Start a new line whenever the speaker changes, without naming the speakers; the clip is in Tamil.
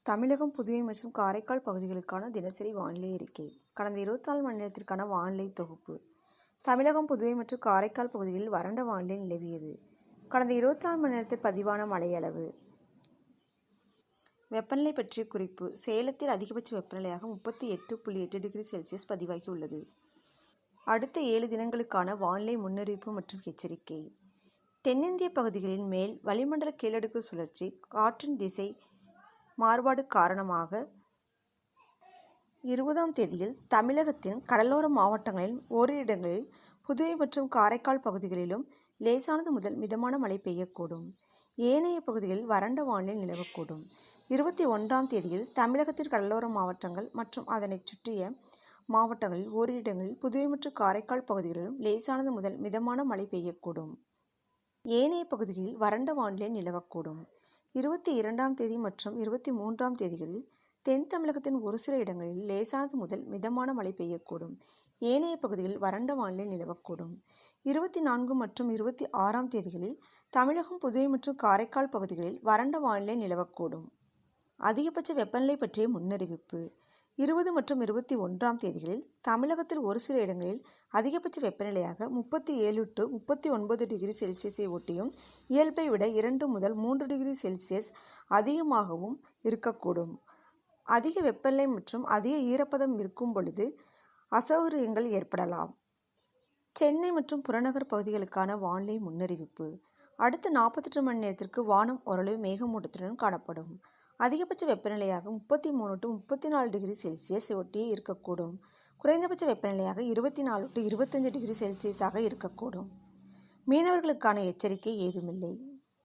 தமிழகம், புதுவை மற்றும் காரைக்கால் பகுதிகளுக்கான தினசரி வானிலை அறிக்கை. கடந்த 24 மணி நேரத்திற்கான வானிலை தொகுப்பு. தமிழகம், புதுவை மற்றும் காரைக்கால் பகுதிகளில் வறண்ட வானிலை நிலவியது. கடந்த 24 மணி நேரத்தில் பதிவான மழையளவு. வெப்பநிலை பற்றிய குறிப்பு. சேலத்தில் அதிகபட்ச வெப்பநிலையாக 38.8 டிகிரி செல்சியஸ் பதிவாகியுள்ளது. அடுத்த 7 தினங்களுக்கான வானிலை முன்னறிவிப்பு மற்றும் எச்சரிக்கை. தென்னிந்திய பகுதிகளின் மேல் வளிமண்டல கீழடுக்கு சுழற்சி காற்றின் திசை மாறுபாடு காரணமாக 20ஆம் தேதியில் தமிழகத்தின் கடலோர மாவட்டங்களில் ஓரிரு இடங்களில், புதுவை மற்றும் காரைக்கால் பகுதிகளிலும் லேசானது முதல் மிதமான மழை பெய்யக்கூடும். ஏனைய பகுதிகளில் வறண்ட வானிலை நிலவக்கூடும். 21ஆம் தேதியில் தமிழகத்தின் கடலோர மாவட்டங்கள் மற்றும் அதனைச் சுற்றிய மாவட்டங்களில் ஓரிரு இடங்களில், புதுவை மற்றும் காரைக்கால் பகுதிகளிலும் லேசானது முதல் மிதமான மழை பெய்யக்கூடும். ஏனைய பகுதிகளில் வறண்ட வானிலை நிலவக்கூடும். 22ஆம் தேதி மற்றும் 23ஆம் தேதிகளில் தென் தமிழகத்தின் ஒரு சில இடங்களில் லேசானது முதல் மிதமான மழை பெய்யக்கூடும். ஏனைய பகுதிகளில் வறண்ட வானிலை நிலவக்கூடும். 24 மற்றும் 26ஆம் தேதிகளில் தமிழகம், புதுவை மற்றும் காரைக்கால் பகுதிகளில் வறண்ட வானிலை நிலவக்கூடும். அதிகபட்ச வெப்பநிலை பற்றிய முன்னறிவிப்பு. 20 மற்றும் 21ஆம் தேதிகளில் தமிழகத்தில் ஒரு சில இடங்களில் அதிகபட்ச வெப்பநிலையாக 37 to 39 டிகிரி செல்சியஸை ஒட்டியும், இயல்பை விட 2 முதல் 3 டிகிரி செல்சியஸ் அதிகமாகவும் இருக்கக்கூடும். அதிக வெப்பநிலை மற்றும் அதிக ஈரப்பதம் இருக்கும் பொழுது அசௌகரியங்கள் ஏற்படலாம். சென்னை மற்றும் புறநகர் பகுதிகளுக்கான வானிலை முன்னறிவிப்பு. அடுத்த 48 மணி நேரத்திற்கு வானம் ஓரளவு மேகமூட்டத்துடன் காணப்படும். அதிகபட்ச வெப்பநிலையாக 33 to 34 டிகிரி செல்சியஸ் ஒட்டியே இருக்கக்கூடும். குறைந்தபட்ச வெப்பநிலையாக 24 to 25 டிகிரி செல்சியஸாக இருக்கக்கூடும். மீனவர்களுக்கான எச்சரிக்கை ஏதுமில்லை.